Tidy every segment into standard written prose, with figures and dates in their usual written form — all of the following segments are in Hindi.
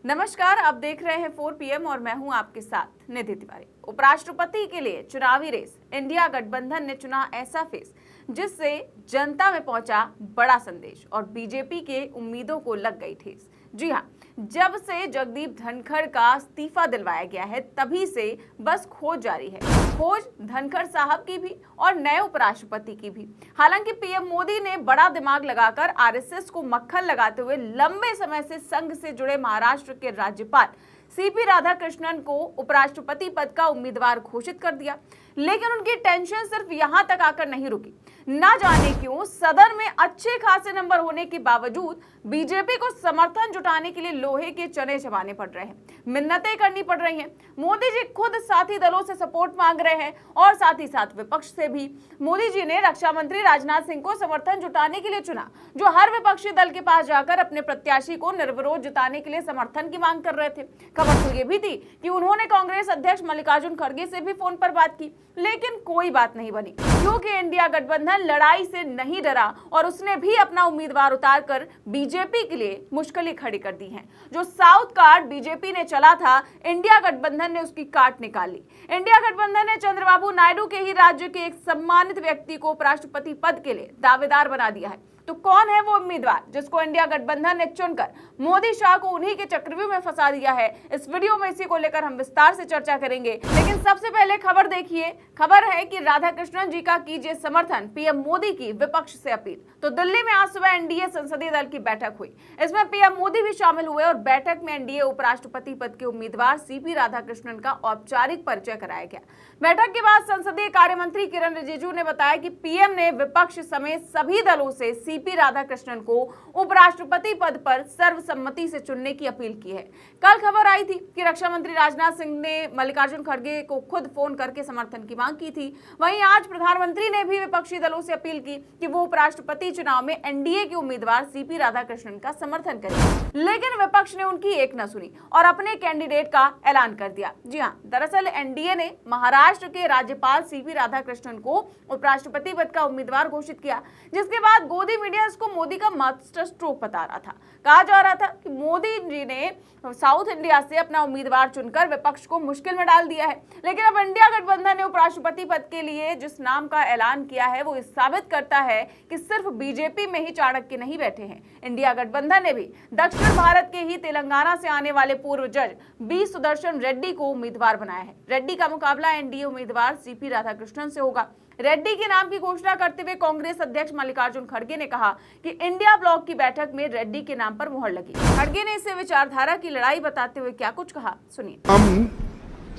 नमस्कार, आप देख रहे हैं 4 PM और मैं हूं आपके साथ निधि तिवारी। उपराष्ट्रपति के लिए चुनावी रेस, इंडिया गठबंधन ने चुना ऐसा फेस जिससे जनता में पहुंचा बड़ा संदेश और बीजेपी के उम्मीदों को लग गई ठेस। जी हां, जब से जगदीप धनखड़ का इस्तीफा दिलवाया गया है तभी से बस खोज जारी है। खोज धनखड़ साहब की भी और नए उपराष्ट्रपति की भी। हालांकि पीएम मोदी ने बड़ा दिमाग लगाकर आरएसएस को मक्खन लगाते हुए लंबे समय से संघ से जुड़े महाराष्ट्र के राज्यपाल सीपी राधाकृष्णन को उपराष्ट्रपति पद का उम्मीदवार घोषित कर दिया, लेकिन उनकी टेंशन सिर्फ यहां तक आकर नहीं रुकी। ना जाने क्यों सदन में अच्छे खासे नंबर होने के बावजूद बीजेपी को समर्थन जुटाने के लिए लोहे के चने चबाने पड़ रहे हैं, मिन्नतें करनी पड़ रही हैं। मोदी जी खुद साथी दलों से सपोर्ट मांग रहे हैं और साथ ही साथ विपक्ष से भी। मोदी जी ने रक्षा मंत्री राजनाथ सिंह को समर्थन जुटाने के लिए चुना, जो हर विपक्षी दल के पास जाकर अपने प्रत्याशी को निर्विरोध जिताने के लिए समर्थन की मांग कर रहे थे। खबर तो ये भी थी कि उन्होंने कांग्रेस अध्यक्ष मल्लिकार्जुन खड़गे से भी फोन पर बात की, लेकिन कोई बात नहीं बनी क्योंकि इंडिया गठबंधन लड़ाई से नहीं डरा और उसने भी अपना उम्मीदवार उतारकर बीजेपी के लिए मुश्किलें खड़ी कर दी हैं। जो साउथ कार्ड बीजेपी ने चला था, इंडिया गठबंधन ने उसकी काट निकाल ली। इंडिया गठबंधन ने चंद्रबाबू नायडू के ही राज्य के एक सम्मानित व्यक्ति को उपराष्ट्रपति पद के लिए दावेदार बना दिया है। तो कौन है वो उम्मीदवार जिसको इंडिया गठबंधन ने चुनकर मोदी शाह को उन्हीं के चक्रव्यूह में फंसा दिया है? इस वीडियो में इसी को लेकर हम विस्तार से चर्चा करेंगे, लेकिन सबसे पहले खबर देखिए। खबर है कि राधाकृष्णन जी का कीजिए समर्थन, पीएम मोदी की विपक्ष से अपील। तो दिल्ली में आज सुबह एनडीए संसदीय दल की बैठक हुई। इसमें पीएम मोदी भी शामिल हुए और बैठक में एनडीए उपराष्ट्रपति पद के उम्मीदवार सीपी राधाकृष्णन का औपचारिक परिचय कराया गया। बैठक के बाद संसदीय कार्य मंत्री किरण रिजिजू ने बताया कि पीएम ने विपक्ष समेत सभी दलों से सीपी राधाकृष्णन को उपराष्ट्रपति पद पर सर्वसम्मति से चुनने की अपील की है। कल खबर आई थी कि रक्षा मंत्री राजनाथ सिंह ने मल्लिकार्जुन खड़गे को खुद फोन करके समर्थन की मांग की थी। वहीं आज प्रधानमंत्री ने भी विपक्षी दलों से अपील की कि वो उपराष्ट्रपति चुनाव में एनडीए के उम्मीदवार सीपी राधाकृष्णन का समर्थन करें, लेकिन विपक्ष ने उनकी एक न सुनी और अपने कैंडिडेट का ऐलान कर दिया। जी हाँ, दरअसल एनडीए ने महाराष्ट्र के राज्यपाल सीपी राधाकृष्णन को उपराष्ट्रपति पद का उम्मीदवार घोषित किया, जिसके बाद गोदी मीडिया इसको मोदी का मास्टर स्ट्रोक बता रहा था। कहा जा रहा था कि मोदी जी ने साउथ इंडिया से अपना उम्मीदवार चुनकर विपक्ष को मुश्किल में डाल दिया है, लेकिन अब इंडिया गठबंधन ने उपराष्ट्रपति पद के लिए जिस नाम का ऐलान किया है वो साबित करता है कि सिर्फ बीजेपी में ही चाणक्य नहीं बैठे हैं। इंडिया गठबंधन ने भी दक्षिण भारत के ही तेलंगाना से आने वाले पूर्व जज बी सुदर्शन रेड्डी को उम्मीदवार बनाया है। रेड्डी का मुकाबला एनडीए उम्मीदवार सीपी राधाकृष्णन से होगा। रेड्डी के नाम की घोषणा करते हुए कांग्रेस अध्यक्ष मल्लिकार्जुन खड़गे ने कहा कि इंडिया ब्लॉक की बैठक में रेड्डी के नाम पर मुहर लगी। खड़गे ने इसे विचारधारा की लड़ाई बताते हुए क्या कुछ कहा, सुनिए। हम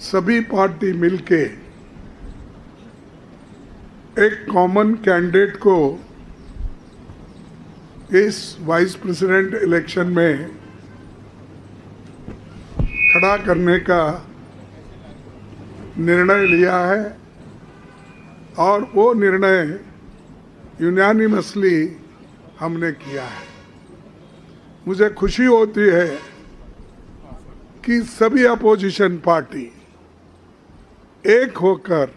सभी पार्टी मिलके एक कॉमन कैंडिडेट को इस वाइस प्रेसिडेंट इलेक्शन में खड़ा करने का निर्णय लिया है और वो निर्णय यूनानिमसली हमने किया है। मुझे खुशी होती है कि सभी अपोजिशन पार्टी एक होकर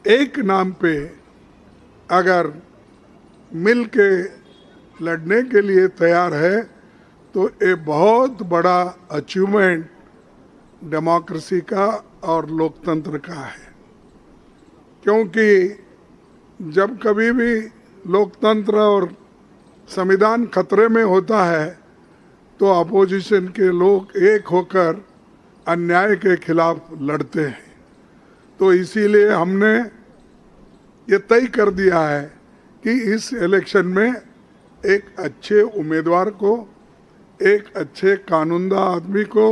एक नाम पे अगर मिल के लड़ने के लिए तैयार है तो ये बहुत बड़ा अचीवमेंट डेमोक्रेसी का और लोकतंत्र का है। क्योंकि जब कभी भी लोकतंत्र और संविधान खतरे में होता है तो अपोजिशन के लोग एक होकर अन्याय के खिलाफ लड़ते हैं। तो इसीलिए हमने ये तय कर दिया है कि इस इलेक्शन में एक अच्छे उम्मीदवार को, एक अच्छे कानूनदा आदमी को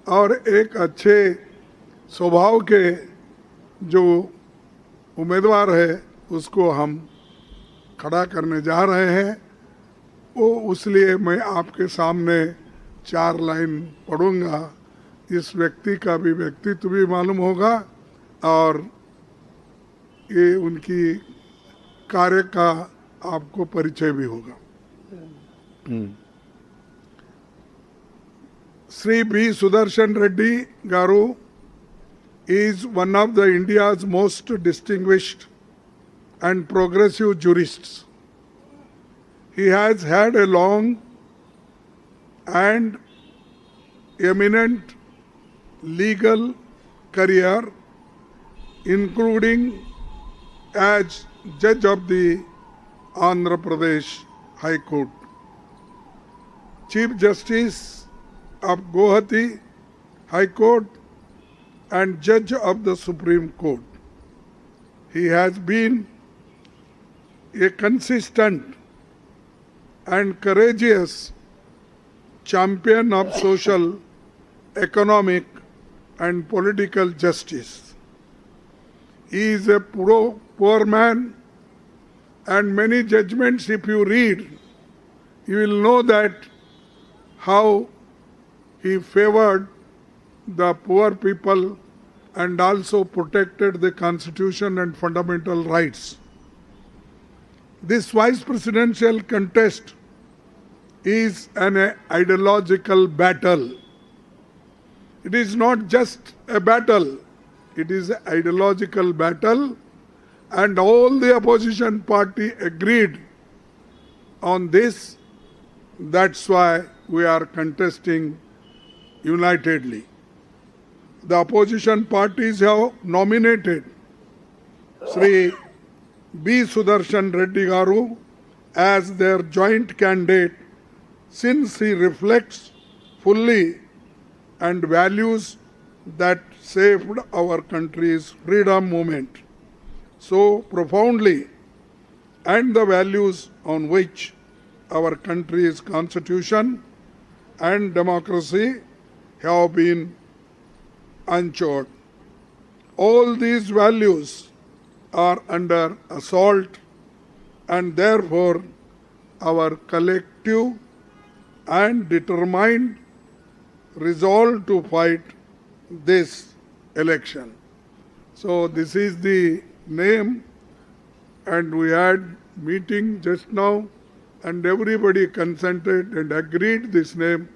और एक अच्छे स्वभाव के जो उम्मीदवार है उसको हम खड़ा करने जा रहे हैं। वो इसलिए मैं आपके सामने 4 लाइन पढ़ूंगा। इस व्यक्ति का भी व्यक्तित्व भी मालूम होगा और ये उनकी कार्य का आपको परिचय भी होगा। Shri B Sudarshan Reddy garu is one of the India's most distinguished and progressive jurists. He has had a long and eminent legal career, including as judge of the Andhra Pradesh High Court, Chief Justice of Guwahati High Court, and Judge of the Supreme Court. He has been a consistent and courageous champion of social, economic, and political justice. He is a poor man, and many judgments, if you read, you will know that how he favored the poor people and also protected the constitution and fundamental rights. This vice presidential contest is an ideological battle. It is not just a battle, it is an ideological battle, and all the opposition party agreed on this. That's why we are contesting unitedly. The opposition parties have nominated Sri B. Sudarshan Reddy Garu as their joint candidate, since he reflects fully and values that saved our country's freedom movement so profoundly, and the values on which our country's constitution and democracy have been anchored. All these values are under assault, and therefore our collective and determined resolve to fight this election. So this is the name, and we had meeting just now, and everybody consented and agreed this name.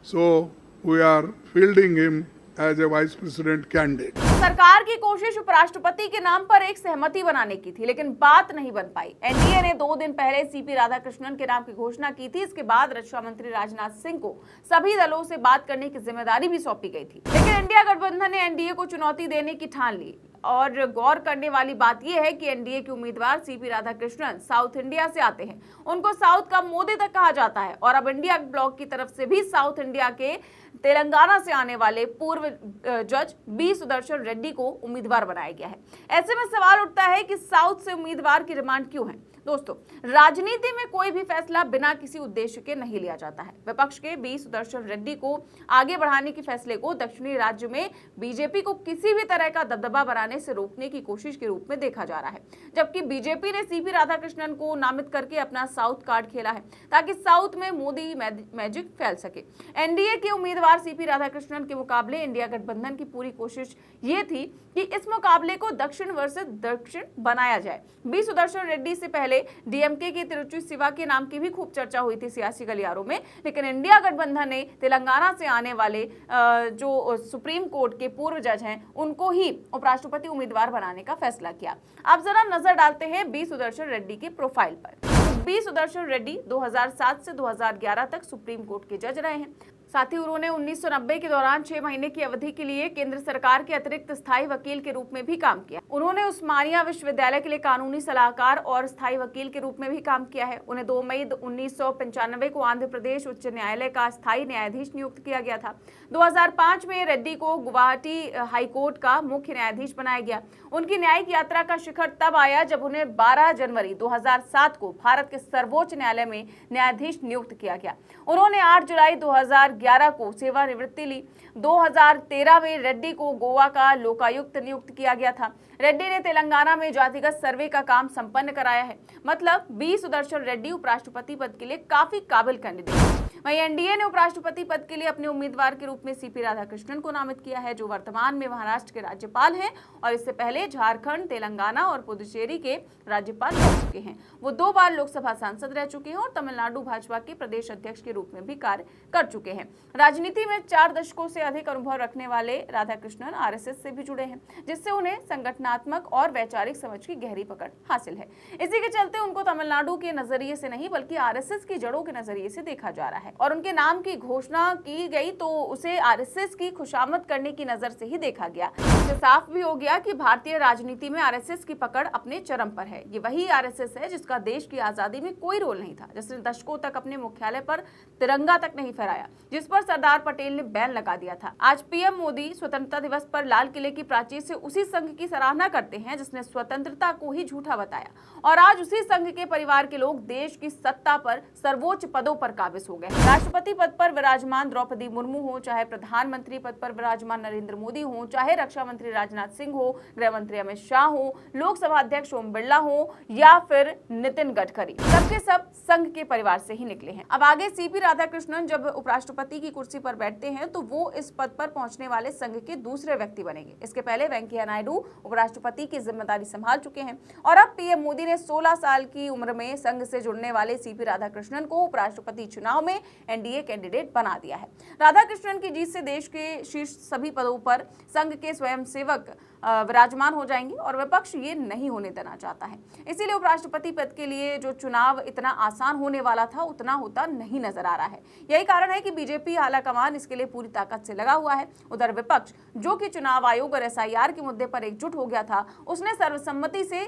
So we are fielding him as a vice president candidate. सरकार की कोशिश उपराष्ट्रपति के नाम पर एक सहमति बनाने की थी, लेकिन बात नहीं बन पाई। एनडीए ने 2 दिन पहले सीपी राधाकृष्णन के नाम की घोषणा की थी। इसके बाद रक्षा मंत्री राजनाथ सिंह को सभी दलों से बात करने की जिम्मेदारी भी सौंपी गई थी, लेकिन इंडिया गठबंधन ने एनडीए को चुनौती देने की ठान ली। और गौर करने वाली बात यह है कि एनडीए के उम्मीदवार सीपी राधाकृष्णन साउथ इंडिया से आते हैं। उनको साउथ का मोदी तक कहा जाता है, और अब इंडिया ब्लॉक की तरफ से भी साउथ इंडिया के तेलंगाना से आने वाले पूर्व जज बी सुदर्शन रेड्डी को उम्मीदवार बनाया गया है। ऐसे में सवाल उठता है कि साउथ से उम्मीदवार की डिमांड क्यों है। दोस्तों, राजनीति में कोई भी फैसला बिना किसी उद्देश्य के नहीं लिया जाता है। विपक्ष के बी सुदर्शन रेड्डी को आगे बढ़ाने के फैसले को दक्षिणी राज्य में बीजेपी को किसी भी तरह का दबदबा बनाने से रोकने की कोशिश के रूप में देखा जा रहा है, जबकि बीजेपी ने सीपी राधाकृष्णन को नामित करके अपना साउथ कार्ड खेला है ताकि साउथ में मोदी मैजिक फैल सके। एनडीए के उम्मीदवार सीपी राधाकृष्णन के मुकाबले इंडिया गठबंधन की पूरी कोशिश ये थी कि इस मुकाबले को दक्षिण वर्सेस दक्षिण बनाया जाए। बी सुदर्शन रेड्डी से पहले डीएमके के तिरुचि शिवा के नाम की भी खूब चर्चा हुई थी सियासी गलियारों में, लेकिन इंडिया गठबंधन ने तेलंगाना से आने वाले जो सुप्रीम कोर्ट के पूर्व जज हैं उनको ही उपराष्ट्रपति उम्मीदवार बनाने का फैसला किया। अब जरा नजर डालते हैं बी सुदर्शन रेड्डी के प्रोफाइल पर। बी सुदर्शन रेड्डी 2007 से 2011 तक सुप्रीम कोर्ट के जज रहे हैं। साथ ही उन्होंने 1990 के दौरान 6 महीने की अवधि के लिए केंद्र सरकार के अतिरिक्त स्थायी वकील के रूप में भी काम किया। उन्होंने उस्मानिया विश्वविद्यालय के लिए कानूनी सलाहकार और स्थायी वकील के रूप में भी काम किया है। उन्हें 2 मई 1995 को आंध्र प्रदेश उच्च न्यायालय का स्थायी न्यायाधीश नियुक्त किया गया था। 2005 में रेड्डी को गुवाहाटी हाई कोर्ट का मुख्य न्यायाधीश बनाया गया। उनकी न्यायिक यात्रा का शिखर तब आया जब उन्हें 12 जनवरी 2007 को भारत के सर्वोच्च न्यायालय में न्यायाधीश नियुक्त किया गया। उन्होंने 8 जुलाई 2011 को सेवानिवृत्ति ली। 2013 में रेड्डी को गोवा का लोकायुक्त नियुक्त किया गया था। रेड्डी ने तेलंगाना में जातिगत सर्वे का काम संपन्न कराया है। मतलब बी सुदर्शन रेड्डी उपराष्ट्रपति पद के लिए काफी काबिल कैंडिडेट है। वहीं एनडीए ने उपराष्ट्रपति पद के लिए अपने उम्मीदवार के रूप में सीपी राधाकृष्णन को नामित किया है, जो वर्तमान में महाराष्ट्र के राज्यपाल हैं और इससे पहले झारखंड, तेलंगाना और पुदुचेरी के राज्यपाल रह चुके हैं। वो 2 बार लोकसभा सांसद रह चुके हैं और तमिलनाडु भाजपा के प्रदेश अध्यक्ष के रूप में भी कार्य कर चुके हैं। हैं। राजनीति में 4 दशकों से अधिक अनुभव रखने वाले राधाकृष्णन आरएसएस से भी जुड़े हैं, जिससे उन्हें संगठनात्मक और वैचारिक समझ की गहरी पकड़ हासिल है। इसी के चलते उनको तमिलनाडु के नजरिए से नहीं बल्कि आरएसएस की जड़ों के नजरिए से देखा जा रहा है, और उनके नाम की घोषणा की गई तो उसे आरएसएस की खुशामद करने की नजर से ही देखा गया। इससे साफ भी हो गया कि भारतीय राजनीति में आरएसएस की पकड़ अपने चरम पर है। ये वही आरएसएस है जिसका देश की आजादी में कोई रोल नहीं था, जिसने दशकों तक अपने मुख्यालय पर तिरंगा तक नहीं फहराया, जिस पर सरदार पटेल ने बैन लगा दिया था। आज पीएम मोदी स्वतंत्रता दिवस पर लाल किले की प्राचीर से उसी संघ की सराहना करते हैं जिसने स्वतंत्रता को ही झूठा बताया, और आज उसी संघ के परिवार के लोग देश की सत्ता पर सर्वोच्च पदों पर काबिज हो गए। राष्ट्रपति पद पर विराजमान द्रौपदी मुर्मू हो, चाहे प्रधानमंत्री पद पर विराजमान नरेंद्र मोदी हो, चाहे रक्षा मंत्री राजनाथ सिंह हो, गृह मंत्री अमित शाह हो, लोकसभा अध्यक्ष ओम बिरला हो या फिर नितिन गडकरी, सबके सब संघ के परिवार से ही निकले हैं। अब आगे सीपी राधाकृष्णन जब उपराष्ट्रपति की कुर्सी पर बैठते हैं तो वो इस पद पर पहुंचने वाले संघ के दूसरे व्यक्ति बनेंगे। इसके पहले वेंकैया नायडू उपराष्ट्रपति की जिम्मेदारी संभाल चुके हैं, और अब पीएम मोदी ने 16 साल की उम्र में संघ से जुड़ने वाले सीपी राधाकृष्णन को उपराष्ट्रपति चुनाव में एनडीए कैंडिडेट बना दिया है। राधाकृष्णन की जीत से देश के शीर्ष सभी पदों पर संघ के स्वयंसेवक विराजमान हो जाएंगे, और विपक्ष ये नहीं होने देना चाहता है। इसीलिए उपराष्ट्रपति पद के लिए जो चुनाव इतना आसान होने वाला था उतना होता नहीं नजर आ रहा है। यही कारण है कि बीजेपी आलाकमान इसके लिए पूरी ताकत से लगा हुआ है। उधर विपक्ष, जो कि चुनाव आयोग और एसआईआर के मुद्दे पर एकजुट हो गया था, उसने सर्वसम्मति से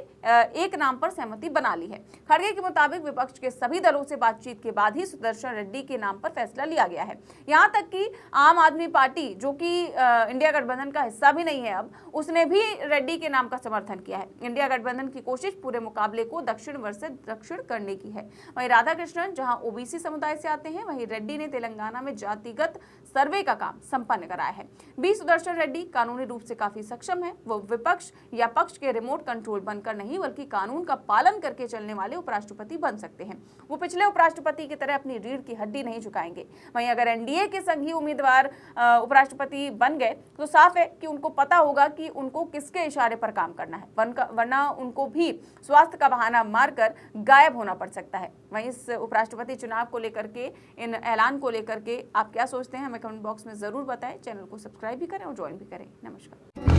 एक नाम पर सहमति बना ली है। खड़गे के मुताबिक विपक्ष के सभी दलों से बातचीत के बाद ही सुदर्शन रेड्डी के नाम पर फैसला लिया गया है। यहाँ तक कि आम आदमी पार्टी, जो कि इंडिया गठबंधन का हिस्सा भी नहीं है अब, उसने भी रेड्डी के नाम का समर्थन किया है। इंडिया गठबंधन की कोशिश पूरे मुकाबले को दक्षिण वर्ष से दक्षिण करने की है। वहीं राधाकृष्णन जहां ओबीसी समुदाय से आते हैं, वहीं रेड्डी ने तेलंगाना में जातिगत सर्वे का काम संपन्न कराया है। बी सुदर्शन रेड्डी कानूनी रूप से काफी सक्षम है। वो विपक्ष या पक्ष के रिमोट कंट्रोल बनकर नहीं बल्कि कानून का पालन करके चलने वाले उपराष्ट्रपति बन सकते हैं। वो पिछले उपराष्ट्रपति की तरह अपनी रीढ़ की हड्डी नहीं झुकाएंगे। वहीं अगर एनडीए के संघी उम्मीदवार उपराष्ट्रपति बन गए तो साफ है कि उनको पता होगा कि उनको किसके इशारे पर काम करना है, वरना उनको भी स्वास्थ्य का बहाना मारकर गायब होना पड़ सकता है। वहीं इस उपराष्ट्रपति चुनाव को लेकर के, इन ऐलान को लेकर के आप क्या सोचते हैं, हमें कमेंट बॉक्स में जरूर बताएं। चैनल को सब्सक्राइब भी करें और ज्वाइन भी करें। नमस्कार।